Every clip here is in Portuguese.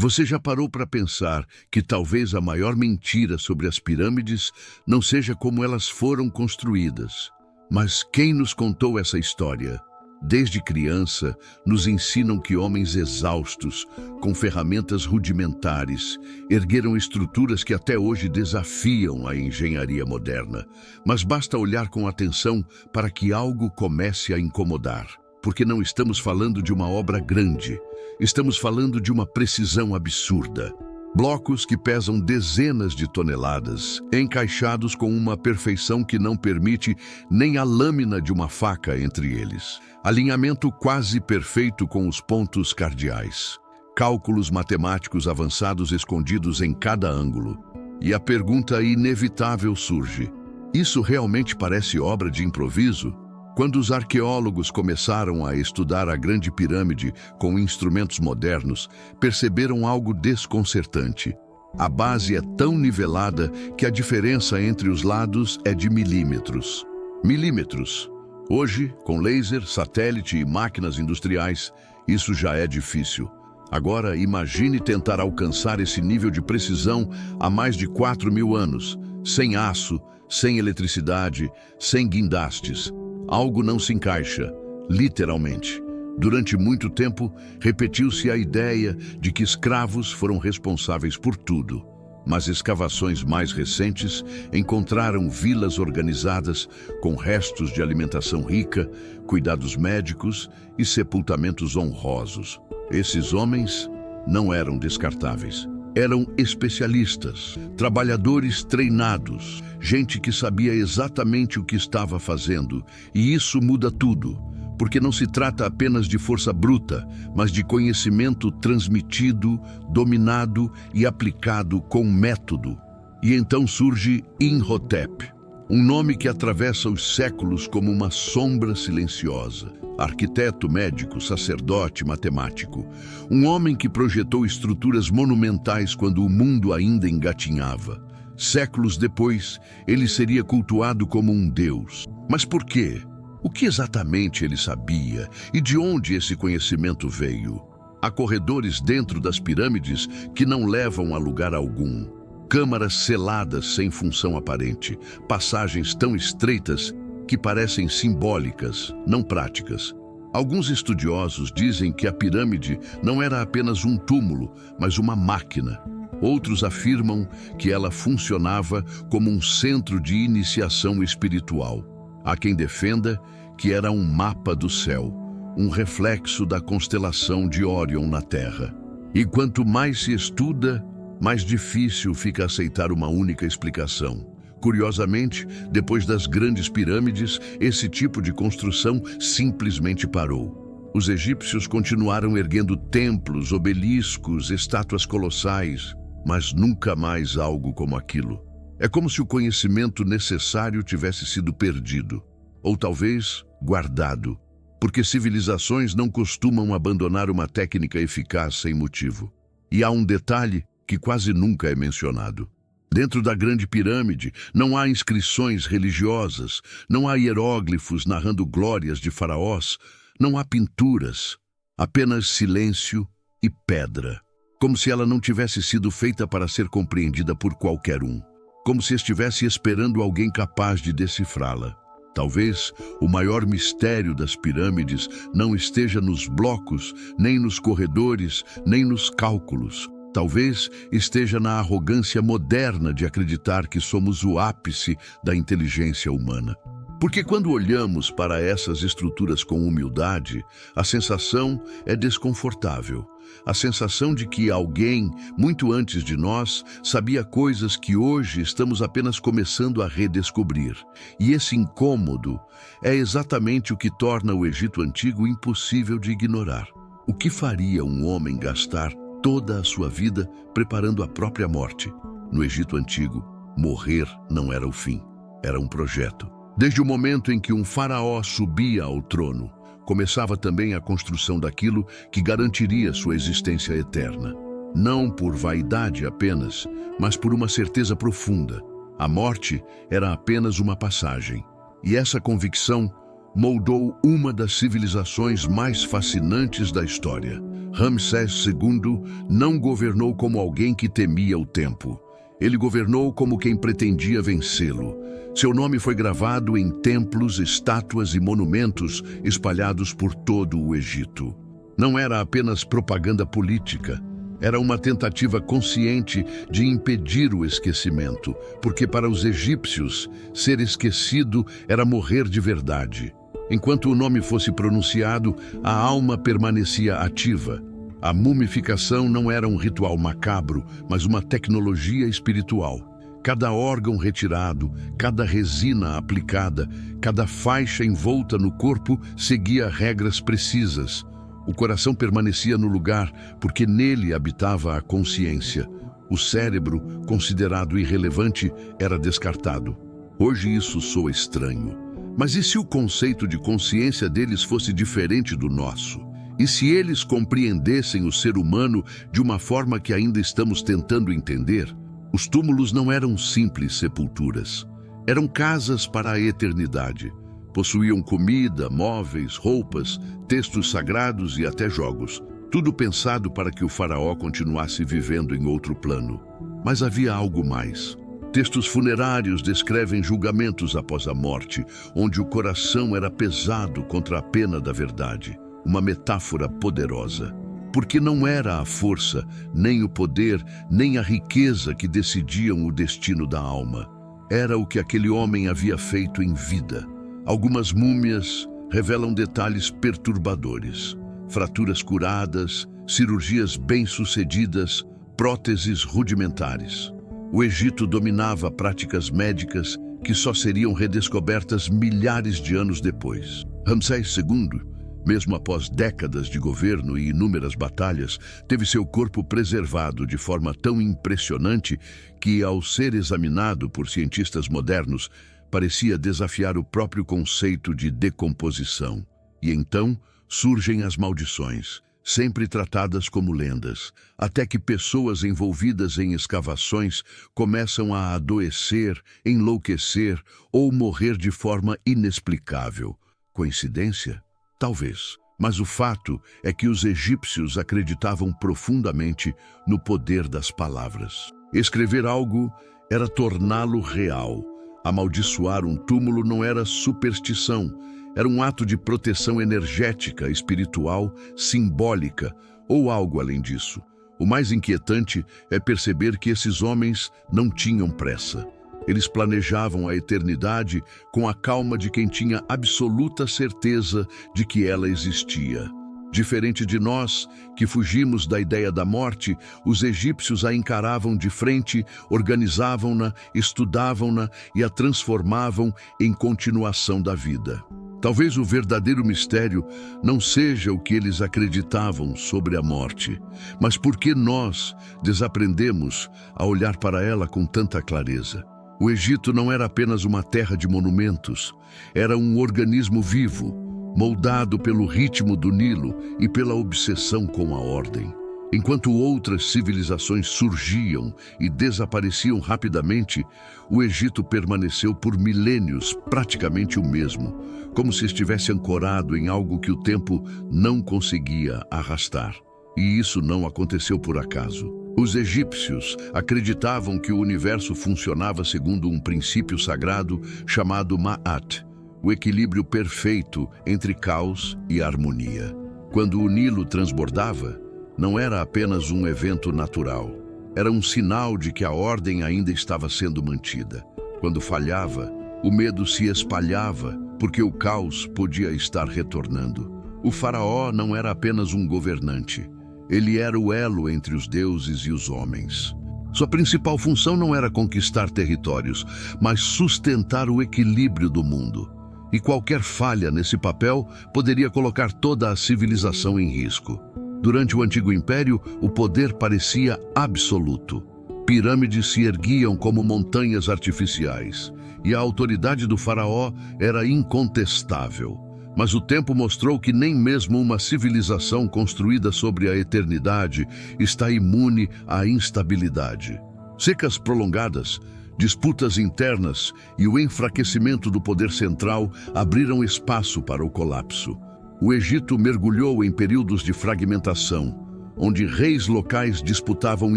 Você já parou para pensar que talvez a maior mentira sobre as pirâmides não seja como elas foram construídas, mas quem nos contou essa história? Desde criança, nos ensinam que homens exaustos, com ferramentas rudimentares, ergueram estruturas que até hoje desafiam a engenharia moderna. Mas basta olhar com atenção para que algo comece a incomodar. Porque não estamos falando de uma obra grande, estamos falando de uma precisão absurda. Blocos que pesam dezenas de toneladas, encaixados com uma perfeição que não permite nem a lâmina de uma faca entre eles. Alinhamento quase perfeito com os pontos cardeais. Cálculos matemáticos avançados escondidos em cada ângulo. E a pergunta inevitável surge: isso realmente parece obra de improviso? Quando os arqueólogos começaram a estudar a Grande Pirâmide com instrumentos modernos, perceberam algo desconcertante. A base é tão nivelada que a diferença entre os lados é de milímetros. Milímetros. Hoje, com laser, satélite e máquinas industriais, isso já é difícil. Agora, imagine tentar alcançar esse nível de precisão há mais de 4.000 anos, sem aço, sem eletricidade, sem guindastes. Algo não se encaixa, literalmente. Durante muito tempo, repetiu-se a ideia de que escravos foram responsáveis por tudo. Mas escavações mais recentes encontraram vilas organizadas com restos de alimentação rica, cuidados médicos e sepultamentos honrosos. Esses homens não eram descartáveis. Eram especialistas, trabalhadores treinados, gente que sabia exatamente o que estava fazendo. E isso muda tudo, porque não se trata apenas de força bruta, mas de conhecimento transmitido, dominado e aplicado com método. E então surge Imhotep, um nome que atravessa os séculos como uma sombra silenciosa. Arquiteto, médico, sacerdote, matemático. Um homem que projetou estruturas monumentais quando o mundo ainda engatinhava. Séculos depois, ele seria cultuado como um deus. Mas por quê? O que exatamente ele sabia e de onde esse conhecimento veio? Há corredores dentro das pirâmides que não levam a lugar algum. Câmaras seladas sem função aparente. Passagens tão estreitas que parecem simbólicas, não práticas. Alguns estudiosos dizem que a pirâmide não era apenas um túmulo, mas uma máquina. Outros afirmam que ela funcionava como um centro de iniciação espiritual. Há quem defenda que era um mapa do céu, um reflexo da constelação de Órion na Terra. E quanto mais se estuda, mais difícil fica aceitar uma única explicação. Curiosamente, depois das grandes pirâmides, esse tipo de construção simplesmente parou. Os egípcios continuaram erguendo templos, obeliscos, estátuas colossais, mas nunca mais algo como aquilo. É como se o conhecimento necessário tivesse sido perdido, ou talvez guardado, porque civilizações não costumam abandonar uma técnica eficaz sem motivo. E há um detalhe que quase nunca é mencionado. Dentro da Grande Pirâmide não há inscrições religiosas, não há hieróglifos narrando glórias de faraós, não há pinturas, apenas silêncio e pedra. Como se ela não tivesse sido feita para ser compreendida por qualquer um. Como se estivesse esperando alguém capaz de decifrá-la. Talvez o maior mistério das pirâmides não esteja nos blocos, nem nos corredores, nem nos cálculos. Talvez esteja na arrogância moderna de acreditar que somos o ápice da inteligência humana. Porque quando olhamos para essas estruturas com humildade, a sensação é desconfortável. A sensação de que alguém, muito antes de nós, sabia coisas que hoje estamos apenas começando a redescobrir. E esse incômodo é exatamente o que torna o Egito Antigo impossível de ignorar. O que faria um homem gastar toda a sua vida preparando a própria morte? No Egito Antigo, morrer não era o fim, era um projeto. Desde o momento em que um faraó subia ao trono, começava também a construção daquilo que garantiria sua existência eterna. Não por vaidade apenas, mas por uma certeza profunda. A morte era apenas uma passagem. E essa convicção moldou uma das civilizações mais fascinantes da história. Ramsés II não governou como alguém que temia o tempo. Ele governou como quem pretendia vencê-lo. Seu nome foi gravado em templos, estátuas e monumentos espalhados por todo o Egito. Não era apenas propaganda política. Era uma tentativa consciente de impedir o esquecimento, porque para os egípcios, ser esquecido era morrer de verdade. Enquanto o nome fosse pronunciado, a alma permanecia ativa. A mumificação não era um ritual macabro, mas uma tecnologia espiritual. Cada órgão retirado, cada resina aplicada, cada faixa envolta no corpo seguia regras precisas. O coração permanecia no lugar porque nele habitava a consciência. O cérebro, considerado irrelevante, era descartado. Hoje isso soa estranho. Mas e se o conceito de consciência deles fosse diferente do nosso? E se eles compreendessem o ser humano de uma forma que ainda estamos tentando entender? Os túmulos não eram simples sepulturas. Eram casas para a eternidade. Possuíam comida, móveis, roupas, textos sagrados e até jogos. Tudo pensado para que o faraó continuasse vivendo em outro plano. Mas havia algo mais. Textos funerários descrevem julgamentos após a morte, onde o coração era pesado contra a pena da verdade. Uma metáfora poderosa. Porque não era a força, nem o poder, nem a riqueza que decidiam o destino da alma. Era o que aquele homem havia feito em vida. Algumas múmias revelam detalhes perturbadores. Fraturas curadas, cirurgias bem-sucedidas, próteses rudimentares. O Egito dominava práticas médicas que só seriam redescobertas milhares de anos depois. Ramsés II, mesmo após décadas de governo e inúmeras batalhas, teve seu corpo preservado de forma tão impressionante que, ao ser examinado por cientistas modernos, parecia desafiar o próprio conceito de decomposição. E então surgem as maldições, sempre tratadas como lendas, até que pessoas envolvidas em escavações começam a adoecer, enlouquecer ou morrer de forma inexplicável. Coincidência? Talvez. Mas o fato é que os egípcios acreditavam profundamente no poder das palavras. Escrever algo era torná-lo real. Amaldiçoar um túmulo não era superstição, era um ato de proteção energética, espiritual, simbólica ou algo além disso. O mais inquietante é perceber que esses homens não tinham pressa. Eles planejavam a eternidade com a calma de quem tinha absoluta certeza de que ela existia. Diferente de nós, que fugimos da ideia da morte, os egípcios a encaravam de frente, organizavam-na, estudavam-na e a transformavam em continuação da vida. Talvez o verdadeiro mistério não seja o que eles acreditavam sobre a morte, mas porque nós desaprendemos a olhar para ela com tanta clareza. O Egito não era apenas uma terra de monumentos, era um organismo vivo, moldado pelo ritmo do Nilo e pela obsessão com a ordem. Enquanto outras civilizações surgiam e desapareciam rapidamente, o Egito permaneceu por milênios praticamente o mesmo, como se estivesse ancorado em algo que o tempo não conseguia arrastar. E isso não aconteceu por acaso. Os egípcios acreditavam que o universo funcionava segundo um princípio sagrado chamado Ma'at, o equilíbrio perfeito entre caos e harmonia. Quando o Nilo transbordava, não era apenas um evento natural. Era um sinal de que a ordem ainda estava sendo mantida. Quando falhava, o medo se espalhava porque o caos podia estar retornando. O faraó não era apenas um governante. Ele era o elo entre os deuses e os homens. Sua principal função não era conquistar territórios, mas sustentar o equilíbrio do mundo. E qualquer falha nesse papel poderia colocar toda a civilização em risco. Durante o Antigo Império, o poder parecia absoluto. Pirâmides se erguiam como montanhas artificiais, e a autoridade do faraó era incontestável. Mas o tempo mostrou que nem mesmo uma civilização construída sobre a eternidade está imune à instabilidade. Secas prolongadas, disputas internas e o enfraquecimento do poder central abriram espaço para o colapso. O Egito mergulhou em períodos de fragmentação, onde reis locais disputavam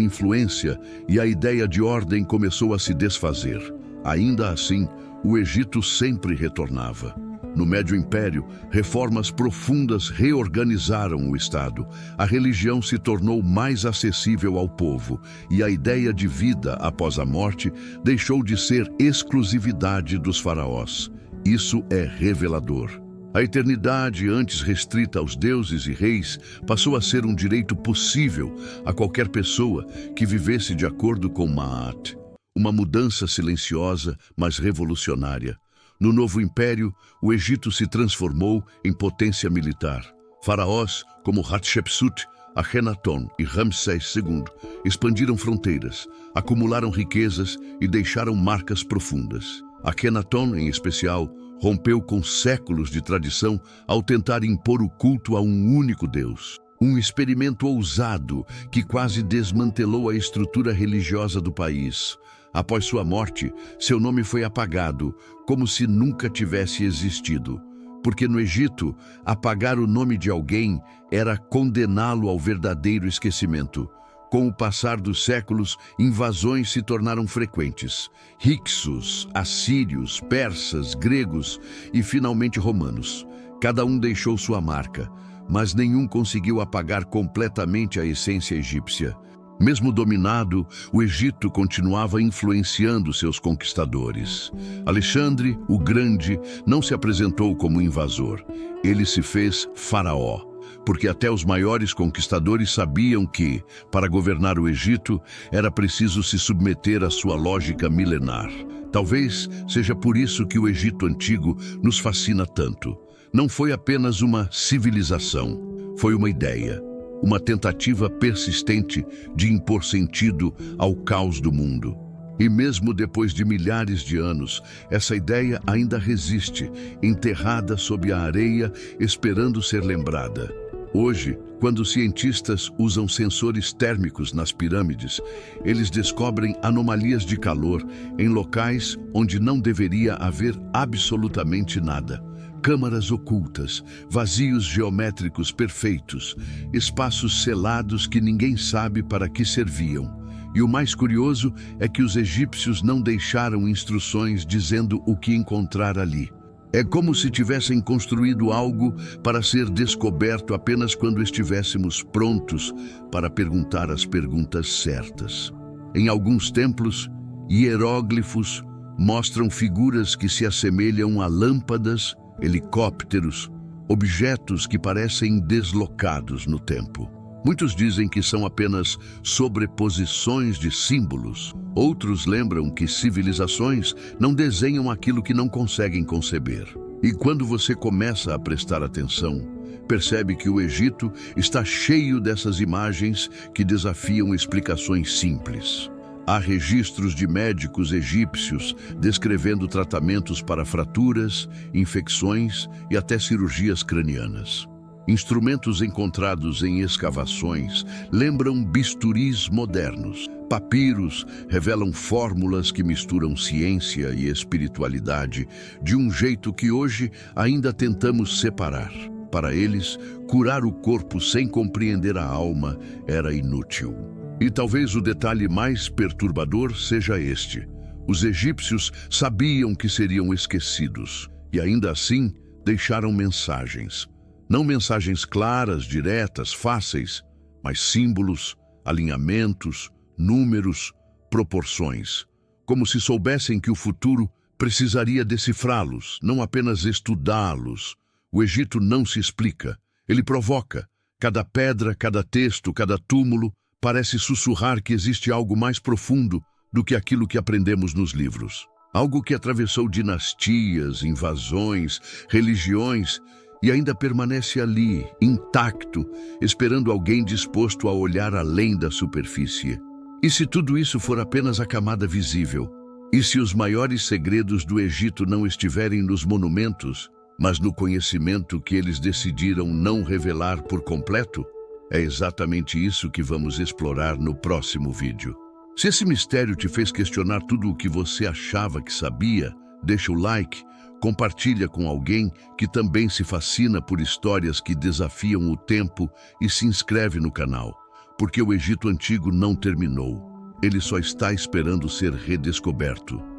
influência e a ideia de ordem começou a se desfazer. Ainda assim, o Egito sempre retornava. No Médio Império, reformas profundas reorganizaram o Estado. A religião se tornou mais acessível ao povo e a ideia de vida após a morte deixou de ser exclusividade dos faraós. Isso é revelador. A eternidade, antes restrita aos deuses e reis, passou a ser um direito possível a qualquer pessoa que vivesse de acordo com Ma'at. Uma mudança silenciosa, mas revolucionária. No novo império, o Egito se transformou em potência militar. Faraós como Hatshepsut, Akhenaton e Ramsés II expandiram fronteiras, acumularam riquezas e deixaram marcas profundas. Akhenaton, em especial, rompeu com séculos de tradição ao tentar impor o culto a um único Deus. Um experimento ousado que quase desmantelou a estrutura religiosa do país. Após sua morte, seu nome foi apagado, como se nunca tivesse existido. Porque no Egito, apagar o nome de alguém era condená-lo ao verdadeiro esquecimento. Com o passar dos séculos, invasões se tornaram frequentes. Hicsos, assírios, persas, gregos e finalmente romanos. Cada um deixou sua marca, mas nenhum conseguiu apagar completamente a essência egípcia. Mesmo dominado, o Egito continuava influenciando seus conquistadores. Alexandre, o Grande, não se apresentou como invasor. Ele se fez faraó, porque até os maiores conquistadores sabiam que, para governar o Egito, era preciso se submeter à sua lógica milenar. Talvez seja por isso que o Egito antigo nos fascina tanto. Não foi apenas uma civilização, foi uma ideia. Uma tentativa persistente de impor sentido ao caos do mundo. E mesmo depois de milhares de anos, essa ideia ainda resiste, enterrada sob a areia, esperando ser lembrada. Hoje, quando cientistas usam sensores térmicos nas pirâmides, eles descobrem anomalias de calor em locais onde não deveria haver absolutamente nada. Câmaras ocultas, vazios geométricos perfeitos, espaços selados que ninguém sabe para que serviam. E o mais curioso é que os egípcios não deixaram instruções dizendo o que encontrar ali. É como se tivessem construído algo para ser descoberto apenas quando estivéssemos prontos para perguntar as perguntas certas. Em alguns templos, hieróglifos mostram figuras que se assemelham a lâmpadas, helicópteros, objetos que parecem deslocados no tempo. Muitos dizem que são apenas sobreposições de símbolos. Outros lembram que civilizações não desenham aquilo que não conseguem conceber. E quando você começa a prestar atenção, percebe que o Egito está cheio dessas imagens que desafiam explicações simples. Há registros de médicos egípcios descrevendo tratamentos para fraturas, infecções e até cirurgias cranianas. Instrumentos encontrados em escavações lembram bisturis modernos. Papiros revelam fórmulas que misturam ciência e espiritualidade de um jeito que hoje ainda tentamos separar. Para eles, curar o corpo sem compreender a alma era inútil. E talvez o detalhe mais perturbador seja este. Os egípcios sabiam que seriam esquecidos e ainda assim deixaram mensagens. Não mensagens claras, diretas, fáceis, mas símbolos, alinhamentos, números, proporções. Como se soubessem que o futuro precisaria decifrá-los, não apenas estudá-los. O Egito não se explica, ele provoca. Cada pedra, cada texto, cada túmulo parece sussurrar que existe algo mais profundo do que aquilo que aprendemos nos livros. Algo que atravessou dinastias, invasões, religiões e ainda permanece ali, intacto, esperando alguém disposto a olhar além da superfície. E se tudo isso for apenas a camada visível? E se os maiores segredos do Egito não estiverem nos monumentos, mas no conhecimento que eles decidiram não revelar por completo? É exatamente isso que vamos explorar no próximo vídeo. Se esse mistério te fez questionar tudo o que você achava que sabia, deixa o like, compartilha com alguém que também se fascina por histórias que desafiam o tempo e se inscreve no canal. porque o Egito Antigo não terminou. Ele só está esperando ser redescoberto.